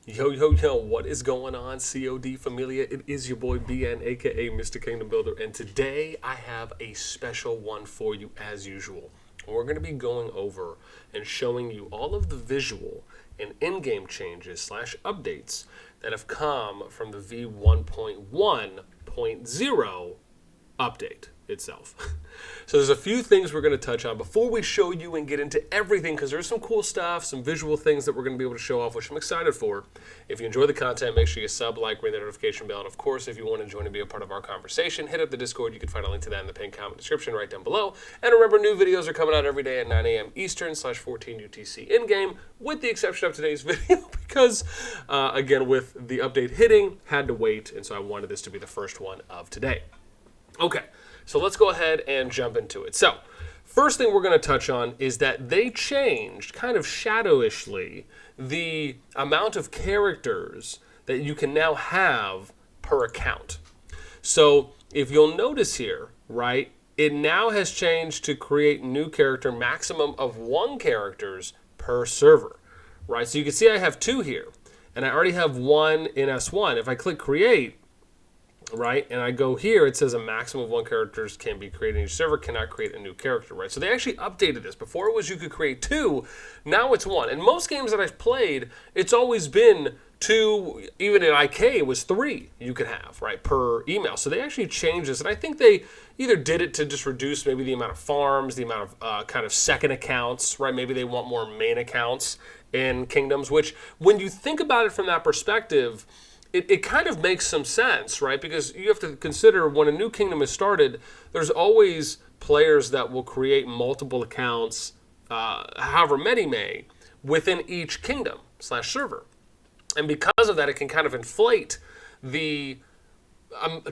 Yo, yo, yo, what is going on, COD Familia? It is your boy BN, aka Mr. Kingdom Builder, and today I have a special one for you as usual. We're going to be going over and showing you all of the visual and in-game changes slash updates that have come from the V1.1.0 update itself. So there's a few things we're going to touch on before we show you and get into everything, because there's some cool stuff, some visual things that we're going to be able to show off, which I'm excited for. If you enjoy the content, make sure you sub, like, ring the notification bell, and of course, if you want to join and be a part of our conversation, hit up the Discord. You can find a link to that in the pinned comment description right down below. And remember, new videos are coming out every day at 9 a.m. Eastern /14 UTC in-game, with the exception of today's video, because, again, with the update hitting, had to wait, and so I wanted this to be the first one of today. Okay, so let's go ahead and jump into it. So, first thing we're going to touch on is that they changed, kind of shadowishly, the amount of characters that you can now have per account. So, if you'll notice here, right, it now has changed to create new character, maximum of 1 characters per server, right? So you can see I have 2 here, and I already have 1 in S1. If I click create, right, and I go here, it says a maximum of 1 characters can be created in each server, cannot create a new character, right? So they actually updated this. Before it was you could create 2, now it's 1. In most games that I've played, it's always been 2, even in IK it was 3 you could have, right, per email. So they actually changed this, and I think they either did it to just reduce maybe the amount of farms, the amount of kind of second accounts, right? Maybe they want more main accounts in Kingdoms, which when you think about it from that perspective, it kind of makes some sense, right? Because you have to consider when a new kingdom is started, there's always players that will create multiple accounts, however many may, within each kingdom / server. And because of that, it can kind of inflate the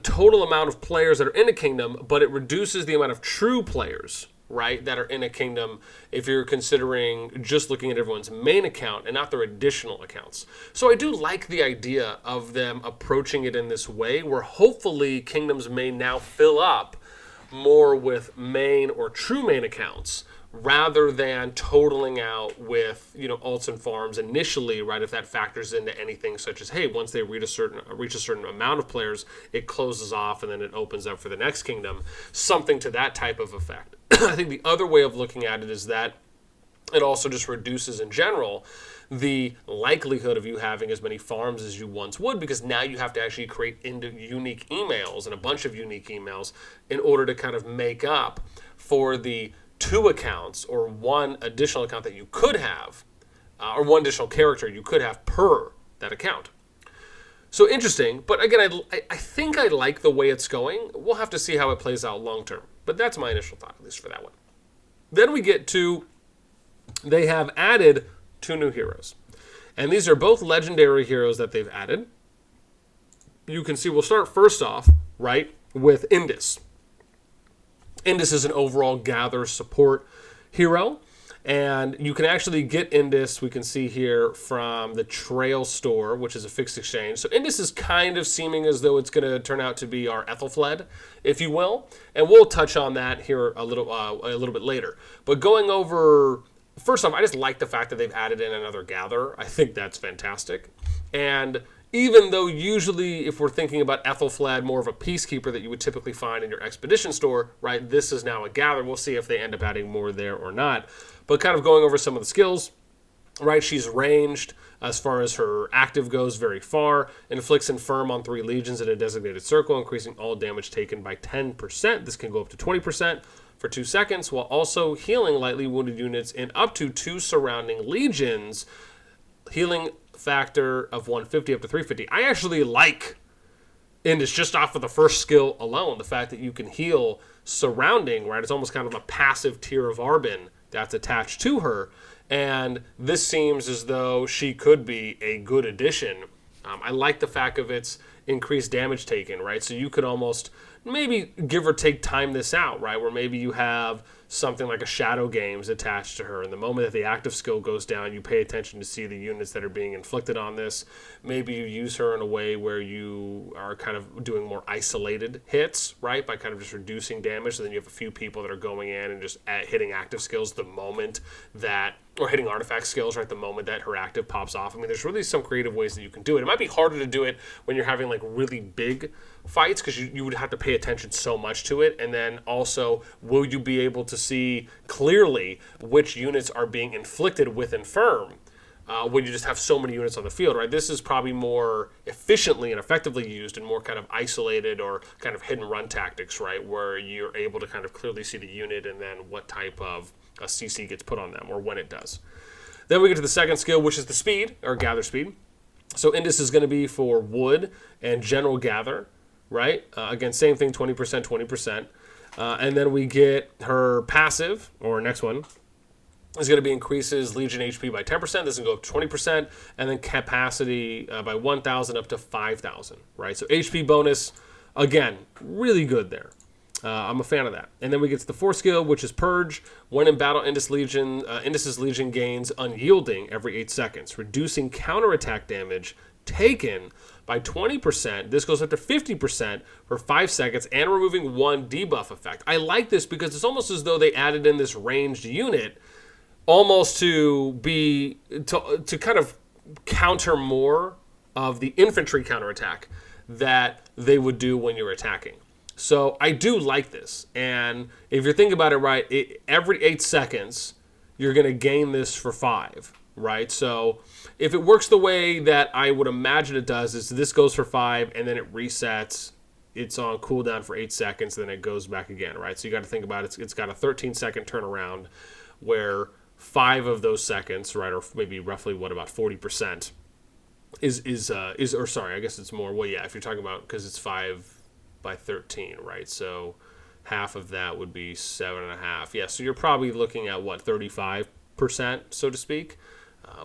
total amount of players that are in a kingdom, but it reduces the amount of true players, right, that are in a kingdom if you're considering just looking at everyone's main account and not their additional accounts. So I do like the idea of them approaching it in this way, where hopefully kingdoms may now fill up more with main or true main accounts rather than totaling out with, you know, alts and farms initially, right, if that factors into anything such as, hey, once they reach a certain amount of players, it closes off and then it opens up for the next kingdom, something to that type of effect. I think the other way of looking at it is that it also just reduces in general the likelihood of you having as many farms as you once would, because now you have to actually create unique emails and a bunch of unique emails in order to kind of make up for the 2 accounts or 1 additional account that you could have, or 1 additional character you could have per that account. So interesting, but again, I think I like the way it's going. We'll have to see how it plays out long term, but that's my initial thought, at least for that one. Then we get to, they have added 2 new heroes. And these are both legendary heroes that they've added. You can see, we'll start first off, right, with Indus. Indus is an overall gather support hero, and you can actually get Indus, we can see here, from the Trail store, which is a fixed exchange. So Indus is kind of seeming as though it's going to turn out to be our Ethelfled, if you will, and we'll touch on that here a little bit later. But going over, first off, I just like the fact that they've added in another gather. I think that's fantastic. And even though usually if we're thinking about Ethelfled, more of a peacekeeper that you would typically find in your expedition store, right, this is now a gather. We'll see if they end up adding more there or not. But kind of going over some of the skills, right, she's ranged as far as her active goes very far, inflicts infirm on 3 legions in a designated circle, increasing all damage taken by 10%. This can go up to 20% for 2 seconds, while also healing lightly wounded units in up to 2 surrounding legions, healing factor of 150 up to 350. I actually like Indus just off of the first skill alone, the fact that you can heal surrounding, right? It's almost kind of a passive tier of Arbin that's attached to her, and this seems as though she could be a good addition. I like the fact of it's increased damage taken, right? So you could almost maybe give or take time this out, right? Where maybe you have something like a Shadow Games attached to her, and the moment that the active skill goes down, you pay attention to see the units that are being inflicted on this. Maybe you use her in a way where you are kind of doing more isolated hits, right? By kind of just reducing damage, so then you have a few people that are going in and just hitting active skills the moment that, or hitting artifact skills, right, the moment that her active pops off. I mean, there's really some creative ways that you can do it. It might be harder to do it when you're having like really big fights, because you would have to pay attention so much to it. And then also, will you be able to see clearly which units are being inflicted with Infirm when you just have so many units on the field, right? This is probably more efficiently and effectively used in more kind of isolated or kind of hit and run tactics, right, where you're able to kind of clearly see the unit and then what type of a CC gets put on them, or when it does. Then we get to the second skill, which is the speed, or gather speed. So Indus is going to be for wood and general gather, right? Again, same thing, 20%, 20%. And then we get her passive, or next one, is going to be increases Legion HP by 10%. This is going to go up to 20%, and then capacity by 1,000 up to 5,000, right? So HP bonus, again, really good there. I'm a fan of that. And then we get to the fourth skill, which is Purge. When in battle, Indus's Legion gains Unyielding every 8 seconds, reducing counterattack damage taken by 20%. This goes up to 50% for 5 seconds, and removing 1 debuff effect. I like this because it's almost as though they added in this ranged unit almost to kind of counter more of the infantry counterattack that they would do when you're attacking. So I do like this. And if you're thinking about it right, every 8 seconds, you're going to gain this for 5, right? So if it works the way that I would imagine it does, is this goes for 5 and then it resets. It's on cooldown for 8 seconds, then it goes back again, right? So you got to think about it. It's got a 13-second turnaround where 5 of those seconds, right, or maybe roughly about 40% or sorry, I guess it's more. Well, yeah, if you're talking about, because it's 5 by 13, right? So half of that would be 7.5. Yeah, so you're probably looking at 35%, so to speak,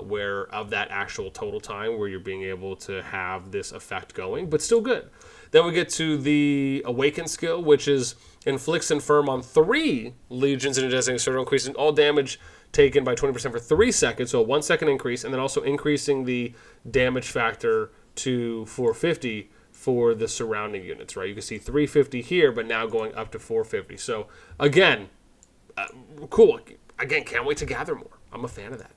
where of that actual total time where you're being able to have this effect going, but still good. Then we get to the Awaken skill, which is inflicts Infirm on 3 legions in a designated circle, increasing all damage taken by 20% for 3 seconds, so a 1 second increase, and then also increasing the damage factor to 450 for the surrounding units, right? You can see 350 here, but now going up to 450. So again, cool. Again, can't wait to gather more. I'm a fan of that.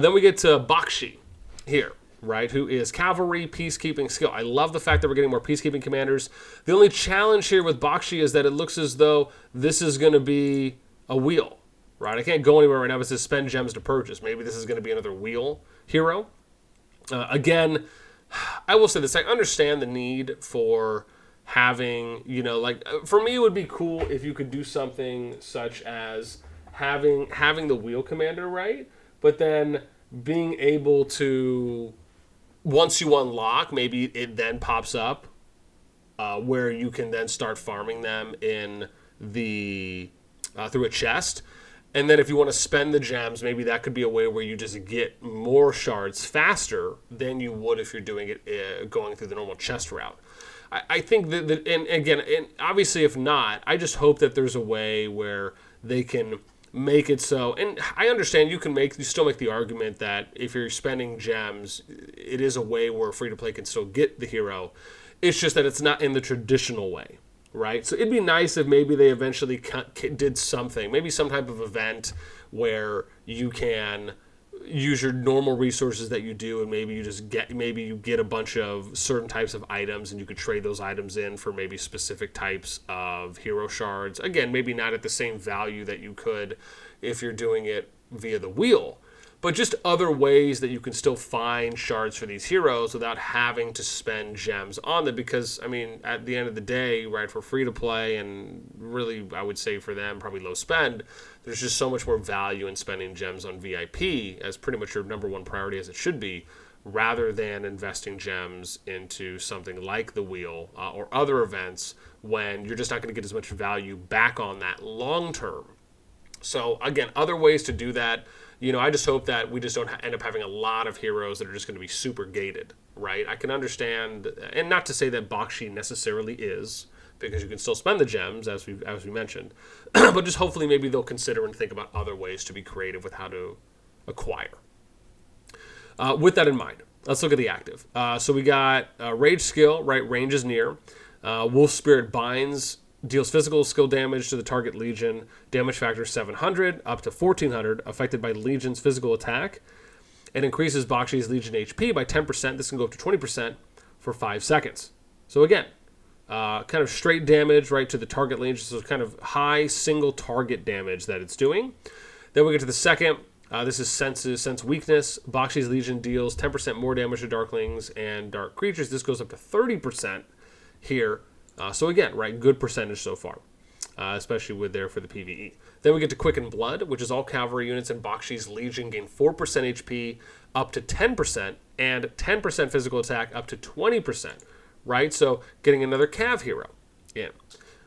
Then we get to Bakshi here, right, who is Cavalry Peacekeeping skill. I love the fact that we're getting more Peacekeeping commanders. The only challenge here with Bakshi is that it looks as though this is going to be a wheel, right? I can't go anywhere right now, but it says spend gems to purchase. Maybe this is going to be another wheel hero. Again, I will say this. I understand the need for having, for me it would be cool if you could do something such as having the wheel commander, right? But then being able to, once you unlock, maybe it then pops up where you can then start farming them in the through a chest. And then if you want to spend the gems, maybe that could be a way where you just get more shards faster than you would if you're doing it going through the normal chest route. I think that, and again, and obviously if not, I just hope that there's a way where they can make it so, and I understand you still make the argument that if you're spending gems, it is a way where free-to-play can still get the hero. It's just that it's not in the traditional way. Right? So it'd be nice if maybe they eventually did something, maybe some type of event where you can use your normal resources that you do, and maybe you get a bunch of certain types of items, and you could trade those items in for maybe specific types of hero shards. Again, maybe not at the same value that you could if you're doing it via the wheel, but just other ways that you can still find shards for these heroes without having to spend gems on them. Because, I mean, at the end of the day, right, for free to play, and really, I would say for them, probably low spend, there's just so much more value in spending gems on VIP as pretty much your number one priority, as it should be, rather than investing gems into something like the wheel or other events when you're just not going to get as much value back on that long term. So, again, other ways to do that. you know, I just hope that we just don't end up having a lot of heroes that are just going to be super gated, right? I can understand, and not to say that Bakshi necessarily is, because you can still spend the gems, as we mentioned, but just hopefully maybe they'll consider and think about other ways to be creative with how to acquire. With that in mind, let's look at the active. So we got Rage skill, right? Range is near. Wolf Spirit binds, deals physical skill damage to the target Legion. Damage factor 700 up to 1400, affected by Legion's physical attack. It increases Bakshi's Legion HP by 10%. This can go up to 20% for 5 seconds. So again, kind of straight damage right to the target Legion. So kind of high single target damage that it's doing. Then we get to the second. This is Sense Weakness. Bakshi's Legion deals 10% more damage to Darklings and Dark Creatures. This goes up to 30% here. So again, right, good percentage so far, especially with there for the PvE. Then we get to Quicken Blood, which is all cavalry units in Bakshi's Legion gain 4% HP up to 10% and 10% physical attack up to 20%, right? So getting another cav hero in.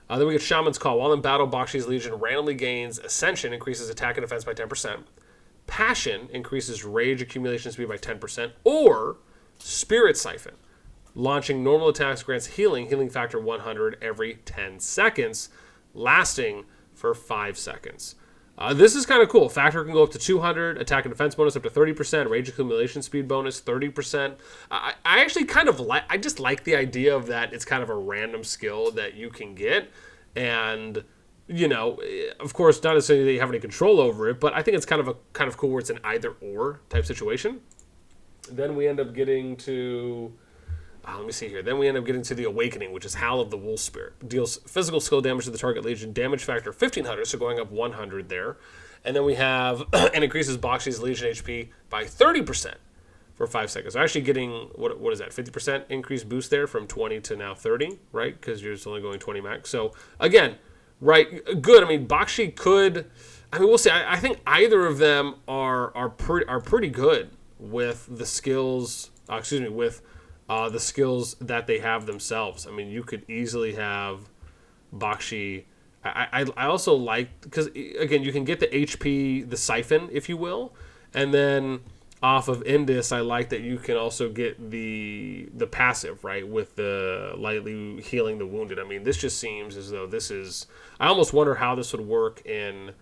Then we get Shaman's Call. While in battle, Bakshi's Legion randomly gains Ascension, increases attack and defense by 10%. Passion increases rage accumulation speed by 10%, or Spirit Siphon. Launching normal attacks grants healing factor 100 every 10 seconds, lasting for 5 seconds. This is kind of cool. Factor can go up to 200, attack and defense bonus up to 30%, rage accumulation speed bonus 30%. I actually kind of I just like the idea of that. It's kind of a random skill that you can get, and you know, of course, not necessarily that you have any control over it, but I think it's kind of cool where it's an either or type situation. Then we end up getting to, let me see here. Then we end up getting to the Awakening, which is Howl of the Wolf Spirit. Deals physical skill damage to the target Legion, damage factor 1500, so going up 100 there. And then we have, and increases Bakshi's Legion HP by 30% for 5 seconds. So actually getting, what is that, 50% increase boost there from 20 to now 30, right? Because you're just only going 20 max. So again, right, good. I mean, Bakshi could, I mean, we'll see. I think either of them are pretty good with the skills, with the skills that they have themselves. I mean, you could easily have Bakshi. I also like, because again, you can get the HP, the siphon, if you will, and then off of Indus, I like that you can also get the passive, right, with the lightly healing the wounded. I mean, this just seems as though this is, I almost wonder how this would work in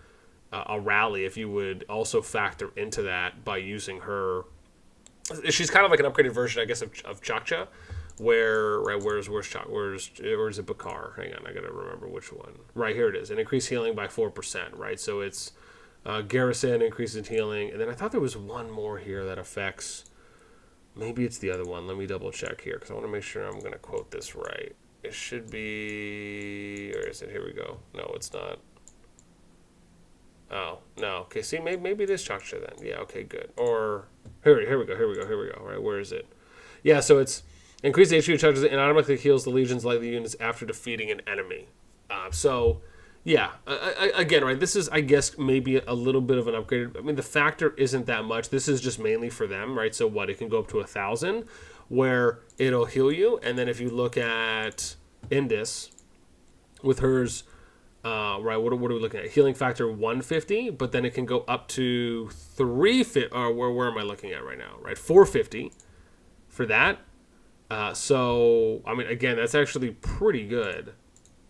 a rally if you would also factor into that by using her. She's kind of like an upgraded version, I guess, of Chakcha, where, right, where's or is it Bakar? Hang on, I gotta remember which one. Right, here it is. And increased healing by 4%, right? So it's Garrison increases healing, and then I thought there was one more here that affects, maybe it's the other one. Let me double check here, because I want to make sure I'm going to quote this right. It should be, or is it, here we go. No, it's not. Oh, no. Okay, see, maybe it is Chakcha then. Yeah, okay, good. Or, here we go. Right, where is it? Yeah, so it's increased HP of Chakcha and automatically heals the Legion's lightly units after defeating an enemy. So, yeah, again, right, this is, I guess, maybe a little bit of an upgrade. I mean, the factor isn't that much. This is just mainly for them, right? So what, it can go up to 1,000, where it'll heal you. And then if you look at Indus, with hers, right, what are we looking at? Healing factor 150, but then it can go up to 350, or where am I looking at right now, right? 450 for that. So, I mean, again, that's actually pretty good.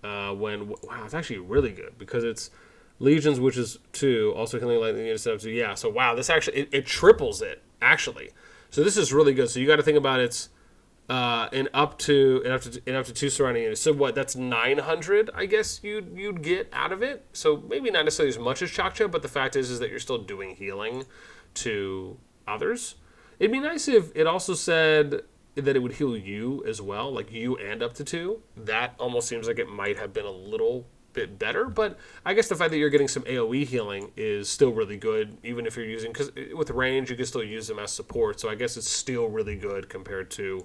Wow, it's actually really good because it's Legions, which is 2, also healing lightning units up to, yeah. So wow, this actually it triples it actually. So this is really good. So you got to think about it's in up to 2 surrounding units. So what? That's 900, I guess you'd get out of it. So maybe not necessarily as much as Chakcha, but the fact is that you're still doing healing to others. It'd be nice if it also said that it would heal you as well, like you and up to 2. That almost seems like it might have been a little bit better, but I guess the fact that you're getting some AoE healing is still really good, even if you're using, because with range you can still use them as support, so I guess it's still really good compared to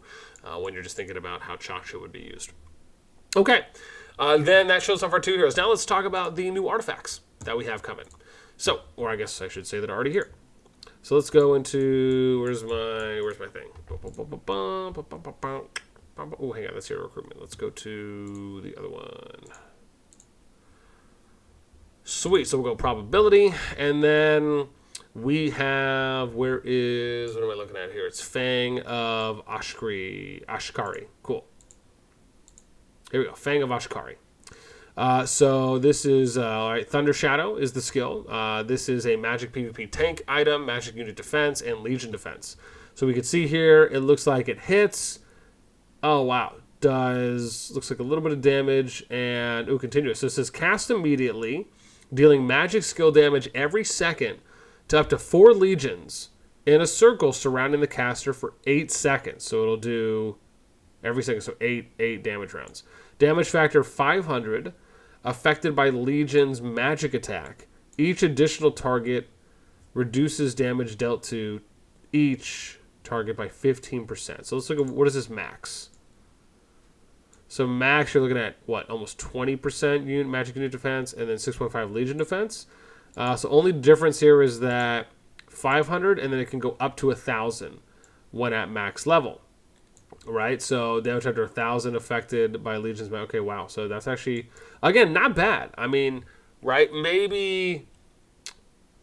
when you're just thinking about how Chakcha would be used. Okay, then that shows off our 2 heroes. Now let's talk about the new artifacts that we have coming. So, or I guess I should say that are already here. So let's go into, where's my thing? Oh, hang on, that's hero recruitment. Let's go to the other one. Sweet, so we'll go probability, and then We have, what am I looking at here? It's Fang of Ashkari. Cool. Here we go, Fang of Ashkari. So this is, all right, Thunder Shadow is the skill. This is a magic PvP tank item, magic unit defense, and legion defense. So we can see here, it looks like it hits. Oh, wow. Looks like a little bit of damage, and, continuous. So it says cast immediately, dealing magic skill damage every second to up to 4 legions in a circle surrounding the caster for 8 seconds. So it'll do every second, so 8 damage rounds. Damage factor 500, affected by legion's magic attack. Each additional target reduces damage dealt to each target by 15%. So let's look at, what is this max? So max, you're looking at, what, almost 20% magic unit defense, and then 6.5 legion defense. So only difference here is that 500, and then it can go up to 1,000 when at max level. Right? So damage after 1,000 affected by legions. Okay, wow. So that's actually, again, not bad. I mean, right? Maybe,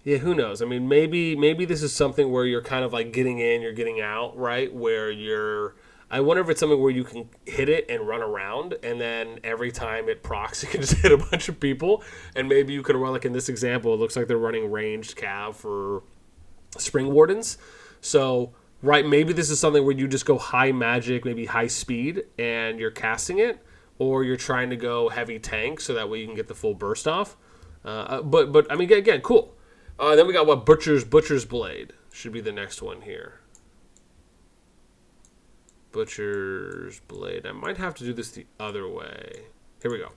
yeah, who knows? I mean, maybe this is something where you're kind of like getting in, you're getting out, right? Where I wonder if it's something where you can hit it and run around, and then every time it procs, you can just hit a bunch of people, and maybe you can run, like in this example, it looks like they're running ranged cav for Spring Wardens. So, right, maybe this is something where you just go high magic, maybe high speed, and you're casting it, or you're trying to go heavy tank, so that way you can get the full burst off. But I mean, again, cool. Then we got what, Butcher's Blade should be the next one here. Butcher's Blade. I might have to do this the other way. Here we go.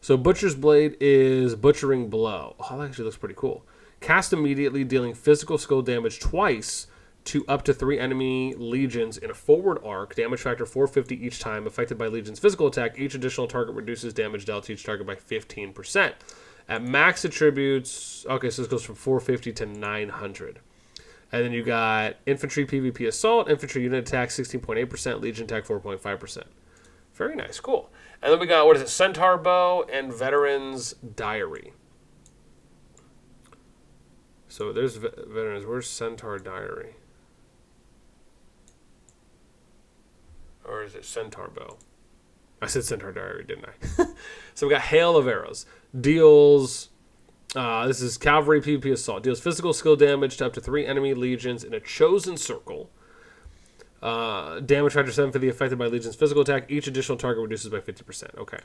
So Butcher's Blade is Butchering Blow. Oh, that actually looks pretty cool. Cast immediately, dealing physical skill damage twice to up to 3 enemy legions in a forward arc. Damage factor 450 each time. Affected by legion's physical attack, each additional target reduces damage dealt to each target by 15%. At max attributes, okay, so this goes from 450 to 900. And then you got Infantry PvP Assault, Infantry Unit Attack 16.8%, Legion Attack 4.5%. Very nice, cool. And then we got, what is it, Centaur Bow and Veteran's Diary. So there's Veterans. Where's Centaur Diary? Or is it Centaur Bow? I said Centaur Diary, didn't I? So we got Hail of Arrows. Deals... this is Cavalry PvP Assault. Deals physical skill damage to up to 3 enemy legions in a chosen circle. Damage factor 7 for the affected by legion's physical attack. Each additional target reduces by 50%. Okay.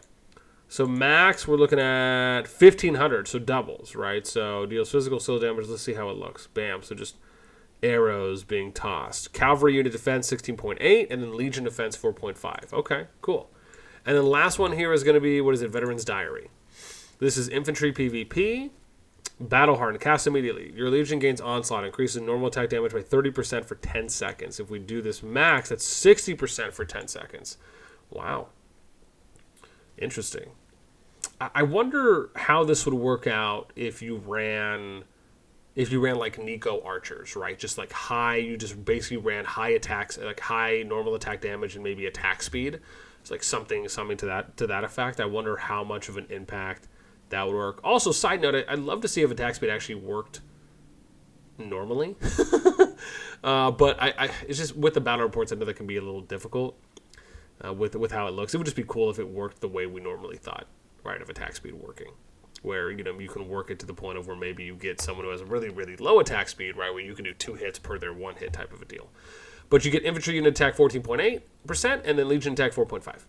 So max, we're looking at 1,500, so doubles, right? So deals physical skill damage. Let's see how it looks. Bam. So just arrows being tossed. Cavalry unit defense 16.8, and then legion defense 4.5. Okay, cool. And then the last one here is going to be, what is it, Veteran's Diary. This is Infantry PvP. Battle Hardened. Cast immediately. Your Legion gains Onslaught. Increases normal attack damage by 30% for 10 seconds. If we do this max, that's 60% for 10 seconds. Wow. Interesting. I wonder how this would work out if you ran like Nico archers, right? Just like high, you just basically ran high attacks, like high normal attack damage and maybe attack speed. It's like something to that effect. I wonder how much of an impact that would work. Also, side note, I'd love to see if attack speed actually worked normally. But it's just with the battle reports, I know that can be a little difficult with how it looks. It would just be cool if it worked the way we normally thought, right, of attack speed working. Where, you know, you can work it to the point of where maybe you get someone who has a really, really low attack speed, right, where you can do 2 hits per their 1 hit type of a deal. But you get Infantry Unit Attack 14.8% and then Legion Attack 4.5%.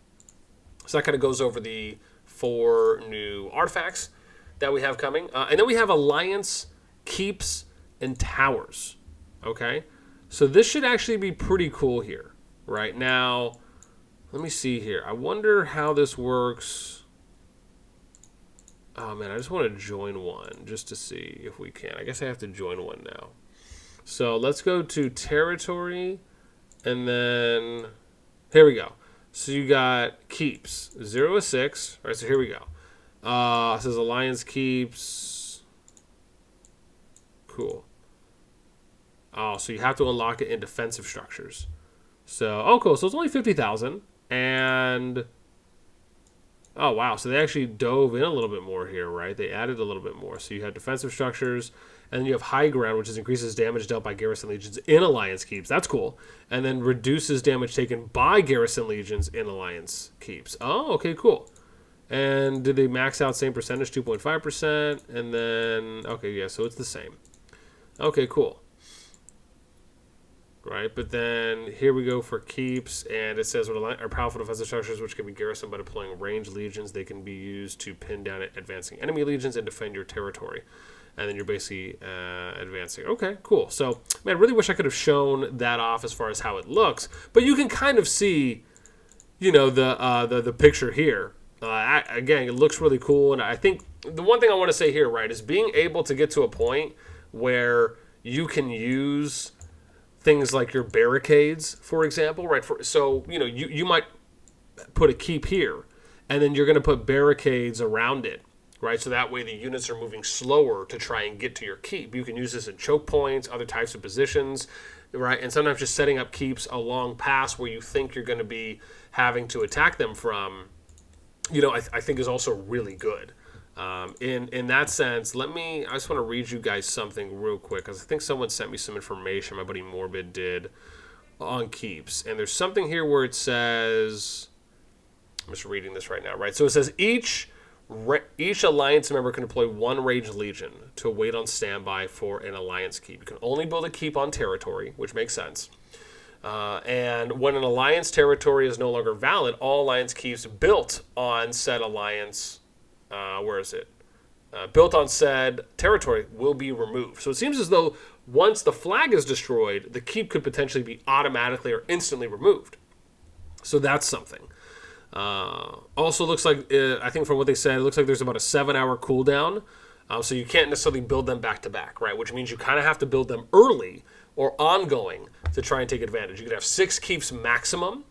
So that kind of goes over the 4 new artifacts that we have coming. And then we have Alliance, Keeps, and Towers. Okay? So this should actually be pretty cool here. Right now, let me see here. I wonder how this works. Oh, man, I just want to join one just to see if we can. I guess I have to join one now. So let's go to Territory, and then here we go. So you got Keeps, 0 of 6. All right, so here we go. It says Alliance Keeps. Cool. Oh, so you have to unlock it in defensive structures. So, oh, cool. So it's only 50,000, and Oh, wow. So they actually dove in a little bit more here, right? They added a little bit more. So you have defensive structures, and then you have high ground, which is increases damage dealt by garrison legions in alliance keeps. That's cool. And then reduces damage taken by garrison legions in alliance keeps. Oh, okay, cool. And did they max out same percentage, 2.5%? And then, okay, yeah, so it's the same. Okay, cool. Right, but then here we go for keeps, and it says what are powerful defensive structures which can be garrisoned by deploying ranged legions. They can be used to pin down advancing enemy legions and defend your territory. And then you're basically advancing. Okay, cool. So, man, I really wish I could have shown that off as far as how it looks, but you can kind of see, you know, the picture here. Again, it looks really cool, and I think the one thing I want to say here, right, is being able to get to a point where you can use things like your barricades, for example, right? So, you know, you might put a keep here, and then you're going to put barricades around it, right? So that way the units are moving slower to try and get to your keep. You can use this in choke points, other types of positions, right? And sometimes just setting up keeps along paths where you think you're going to be having to attack them from, you know, I think is also really good. In that sense, I just want to read you guys something real quick, because I think someone sent me some information, my buddy Morbid did, on keeps. And there's something here where it says, I'm just reading this right now, right? So it says each alliance member can deploy one ranged legion to wait on standby for an alliance keep. You can only build a keep on territory, which makes sense. And when an alliance territory is no longer valid, all alliance keeps built on said alliance built on said territory will be removed. So it seems as though once the flag is destroyed, the keep could potentially be automatically or instantly removed. So that's something. Also looks like, I think from what they said, it looks like there's about a 7-hour cooldown. So you can't necessarily build them back to back, right? Which means you kind of have to build them early or ongoing to try and take advantage. You could have 6 keeps maximum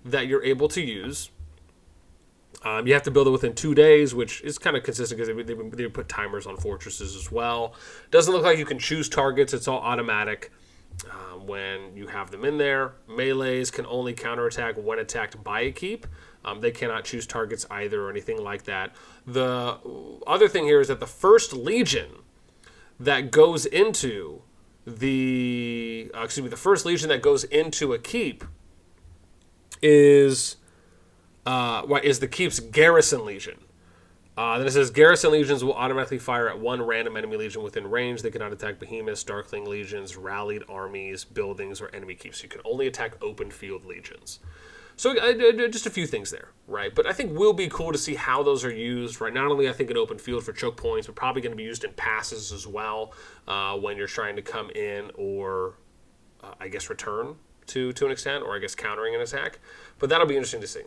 that you're able to use. You have to build it within 2 days, which is kind of consistent because they put timers on fortresses as well. Doesn't look like you can choose targets. It's all automatic when you have them in there. Melees can only counterattack when attacked by a keep. They cannot choose targets either or anything like that. The other thing here is that the first legion that goes into the first legion that goes into a keep is the keep's garrison legion. Then it says garrison legions will automatically fire at one random enemy legion within range. They cannot attack behemoths, darkling legions, rallied armies, buildings, or enemy keeps. You can only attack open field legions. So just a few things there, right? But I think will be cool to see how those are used, right? Not only I think in open field for choke points, but probably going to be used in passes as well when you're trying to come in or I guess return to an extent, or I guess countering an attack. But that'll be interesting to see.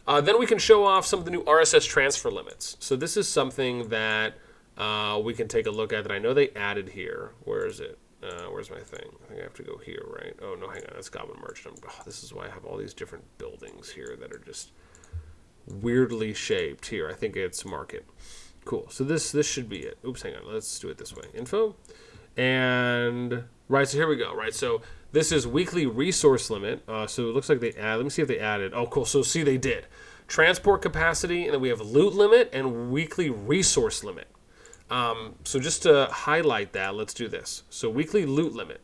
Then we can show off some of the new RSS transfer limits. So this is something that we can take a look at that I know they added here. Where is it? Where's my thing? I think I have to go here, right? Oh, no, hang on. That's Goblin Merchant. Oh, this is why I have all these different buildings here that are just weirdly shaped. Here, I think it's Market. Cool. So this should be it. Oops, hang on. Let's do it this way. Info. And, right, so here we go, right? So this is weekly resource limit. So it looks like they add. Let me see if they added. Oh, cool. So see, they did. Transport capacity, and then we have loot limit and weekly resource limit. So just to highlight that, let's do this. So weekly loot limit.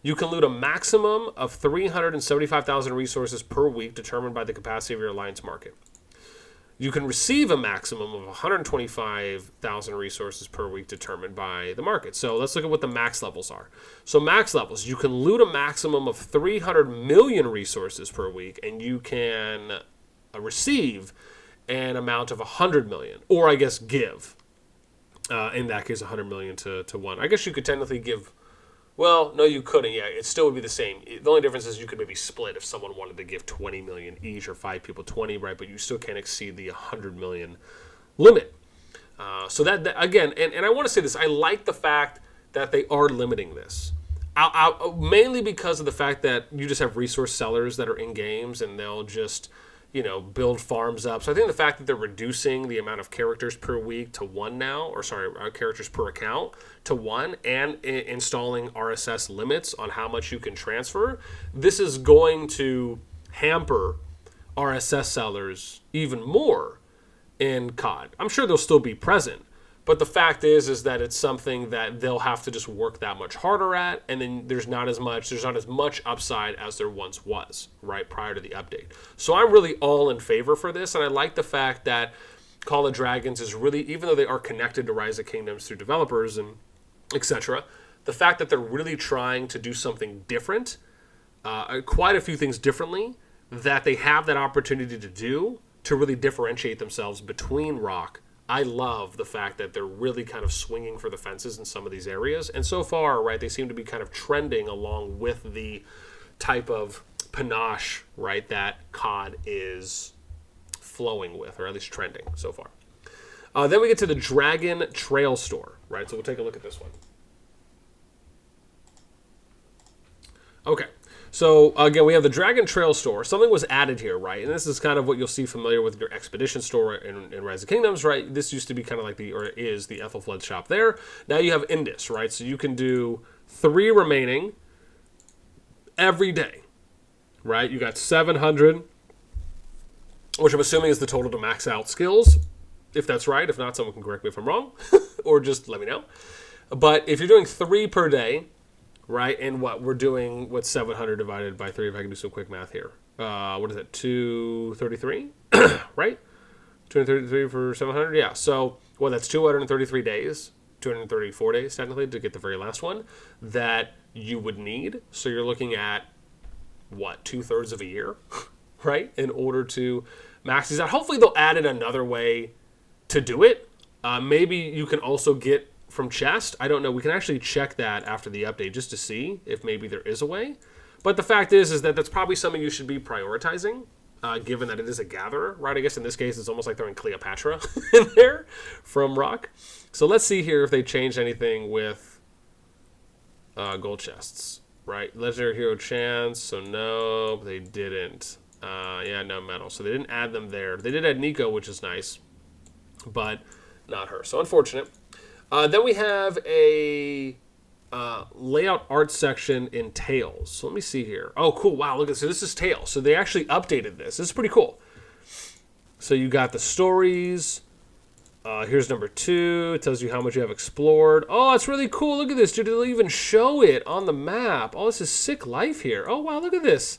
You can loot a maximum of 375,000 resources per week determined by the capacity of your alliance market. You can receive a maximum of 125,000 resources per week determined by the market. So let's look at what the max levels are. So max levels, you can loot a maximum of 300 million resources per week, and you can receive an amount of 100 million, or I guess give. In that case, 100 million to one. I guess you could technically give. Well, no, you couldn't. Yeah, it still would be the same. The only difference is you could maybe split if someone wanted to give 20 million each, or 5 people 20, right? But you still can't exceed the 100 million limit. So that again, and I want to say this. I like the fact that they are limiting this. Mainly because of the fact that you just have resource sellers that are in games, and they'll just build farms up. So I think the fact that they're reducing the amount of characters per week to 1 now, or sorry, characters per account to 1, and installing RSS limits on how much you can transfer, this is going to hamper RSS sellers even more in CoD. I'm sure they'll still be present, but the fact is that it's something that they'll have to just work that much harder at, and then there's not as much upside as there once was, right, prior to the update. So I'm really all in favor for this, and I like the fact that Call of Dragons is really, even though they are connected to Rise of Kingdoms through developers and etc., the fact that they're really trying to do something different, quite a few things differently, that they have that opportunity to do to really differentiate themselves between Rock. I love the fact that they're really kind of swinging for the fences in some of these areas. And so far, right, they seem to be kind of trending along with the type of panache, right, that CoD is flowing with, or at least trending so far. Then we get to the Dragon Trail store, right? So we'll take a look at this one. Okay, so again, we have the Dragon Trail store. Something was added here, right? And this is kind of what you'll see familiar with your Expedition store in Rise of Kingdoms, right? This used to be kind of like or is the Ethelflaed shop there. Now you have Indus, right? So you can do 3 remaining every day, right? You got 700, which I'm assuming is the total to max out skills, if that's right. If not, someone can correct me if I'm wrong, or just let me know. But if you're doing 3 per day, right, and we're doing, what's 700 divided by 3, if I can do some quick math here. What is it, 233, right? 233 for 700, yeah. So, well, that's 233 days, 234 days, technically, to get the very last one, that you would need. So you're looking at, what, 2/3 of a year, right, in order to max these out. Hopefully they'll add in another way to do it. Maybe you can also get from chest. I don't know. We can actually check that after the update just to see if maybe there is a way. But the fact is that that's probably something you should be prioritizing, given that it is a gatherer, right? I guess in this case, it's almost like throwing Cleopatra in there from Rock. So let's see here if they changed anything with gold chests, right? Legendary Hero Chance, so no, they didn't. Yeah, no metal. So they didn't add them there. They did add Nico, which is nice, but not her. So unfortunate. Then we have a layout art section in Tails. So let me see here. Oh, cool. Wow, look at this. So this is Tails. So they actually updated this. This is pretty cool. So you got the stories. Here's number 2. It tells you how much you have explored. Oh, that's really cool. Look at this, dude. It'll even show it on the map. Oh, this is sick life here. Oh, wow, look at this.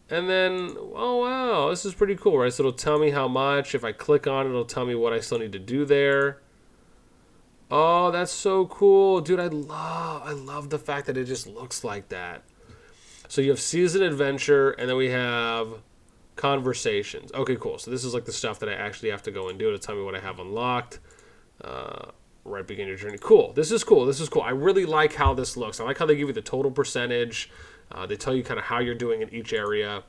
And then, oh, wow, this is pretty cool, right? So it'll tell me how much. If I click on it, it'll tell me what I still need to do there. Oh, that's so cool. Dude, I love the fact that it just looks like that. So you have Season Adventure, and then we have Conversations. Okay, cool. So this is like the stuff that I actually have to go and do to tell me what I have unlocked. Right, begin your journey. Cool. This is cool. This is cool. I really like how this looks. I like how they give you the total percentage. They tell you kind of how you're doing in each area.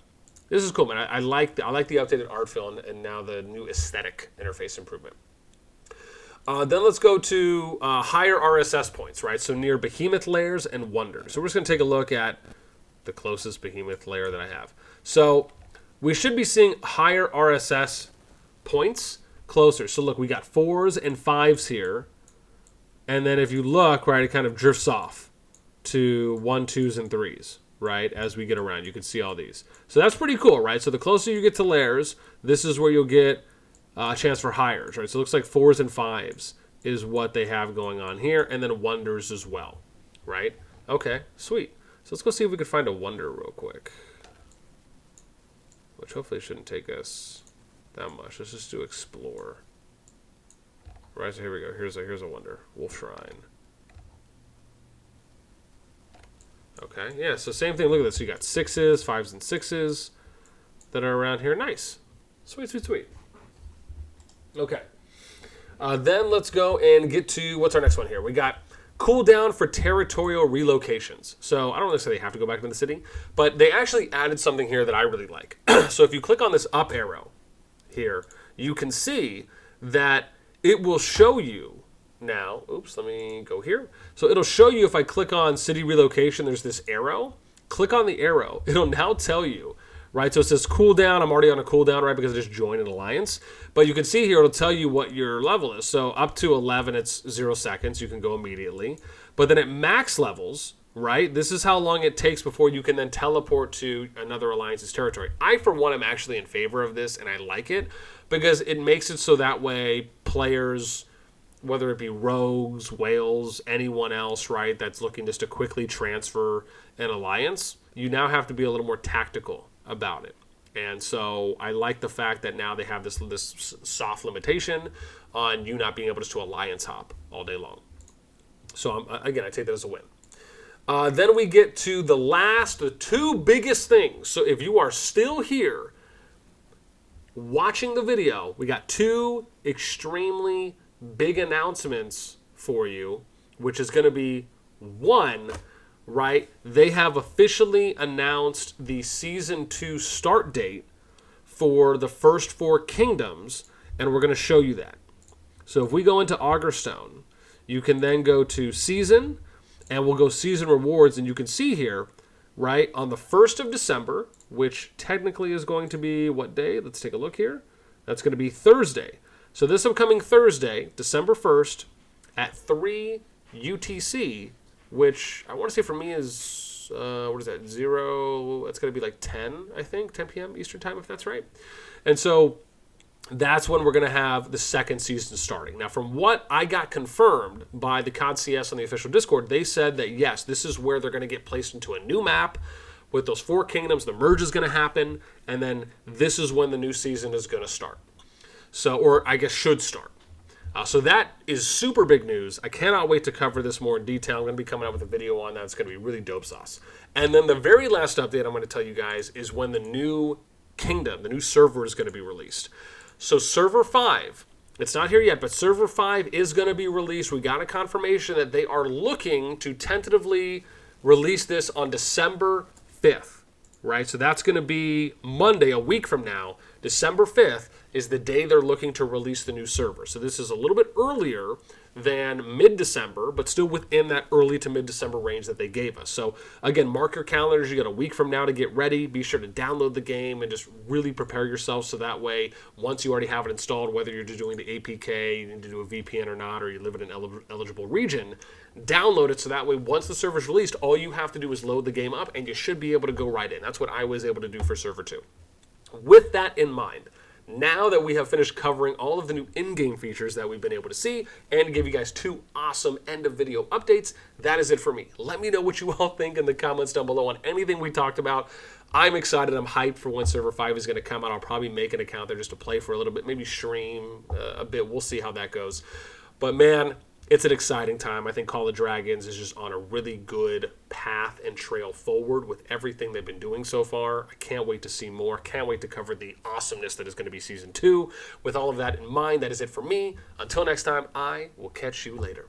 This is cool, man. I like the updated art feel and now the new aesthetic interface improvement. Then let's go to higher RSS points, right? So near Behemoth layers and Wonders. So we're just going to take a look at the closest Behemoth layer that I have. So we should be seeing higher RSS points closer. So look, we got 4s and 5s here. And then if you look, right, it kind of drifts off to 1, 2s, and 3s, right, as we get around. You can see all these. So that's pretty cool, right? So the closer you get to Lairs, this is where you'll get a chance for hires, right? So it looks like 4s and 5s is what they have going on here, and then Wonders as well, right? Okay, sweet. So let's go see if we can find a Wonder real quick, which hopefully shouldn't take us that much. Let's just do Explore. Right, so here we go. Here's a Wonder. Wolf Shrine. Okay, yeah, so same thing. Look at this. So you got 6s, 5s, and 6s that are around here. Nice. Sweet, sweet, sweet. Okay. Then let's go and get to, what's our next one here? We got Cooldown for Territorial Relocations. So I don't necessarily have to go back to the city, but they actually added something here that I really like. So if you click on this up arrow here, you can see that it will show you now. Oops, let me go here. So it'll show you if I click on City Relocation, there's this arrow. Click on the arrow. It'll now tell you, right? So it says cooldown. I'm already on a cooldown, right? Because I just joined an alliance. But you can see here, it'll tell you what your level is. So up to 11, it's 0 seconds. You can go immediately. But then at max levels, right? This is how long it takes before you can then teleport to another alliance's territory. I, for one, am actually in favor of this, and I like it because it makes it so that way players, whether it be rogues, whales, anyone else, right, that's looking just to quickly transfer an alliance, you now have to be a little more tactical about it. And so I like the fact that now they have this soft limitation on you not being able to alliance hop all day long. So again, I take that as a win. Then we get to the two biggest things. So if you are still here watching the video, we got two extremely big announcements for you, which is going to be one, right? They have officially announced the Season 2 start date for the first 4 kingdoms, and we're going to show you that. So if we go into Augerstone, you can then go to Season, and we'll go Season Rewards, and you can see here, right, on the 1st of December, which technically is going to be what day? Let's take a look here. That's going to be Thursday. So this upcoming Thursday, December 1st, at 3 UTC, which I want to say for me is, what is that, 0, it's going to be like 10, I think, 10 p.m. Eastern Time, if that's right. And so that's when we're going to have the second season starting. Now, from what I got confirmed by the COD CS on the official Discord, they said that, yes, this is where they're going to get placed into a new map with those 4 kingdoms. The merge is going to happen, and then this is when the new season is going to start. So, or I guess should start. So that is super big news. I cannot wait to cover this more in detail. I'm going to be coming out with a video on that. It's going to be really dope sauce. And then the very last update I'm going to tell you guys is when the new kingdom, the new server is going to be released. So Server 5, it's not here yet, but Server 5 is going to be released. We got a confirmation that they are looking to tentatively release this on December 5th, right? So that's going to be Monday, a week from now. December 5th is the day they're looking to release the new server. So this is a little bit earlier than mid-December, but still within that early to mid-December range that they gave us. So again, mark your calendars. You got a week from now to get ready. Be sure to download the game and just really prepare yourself so that way, once you already have it installed, whether you're just doing the APK, you need to do a VPN or not, or you live in an eligible region, download it so that way once the server's released, all you have to do is load the game up and you should be able to go right in. That's what I was able to do for Server 2. With that in mind, now that we have finished covering all of the new in-game features that we've been able to see and to give you guys 2 awesome end-of-video updates, that is it for me. Let me know what you all think in the comments down below on anything we talked about. I'm excited. I'm hyped for when Server 5 is going to come out. I'll probably make an account there just to play for a little bit, maybe stream a bit. We'll see how that goes. But man, it's an exciting time. I think Call of Dragons is just on a really good path and trail forward with everything they've been doing so far. I can't wait to see more. Can't wait to cover the awesomeness that is going to be Season 2. With all of that in mind, that is it for me. Until next time, I will catch you later.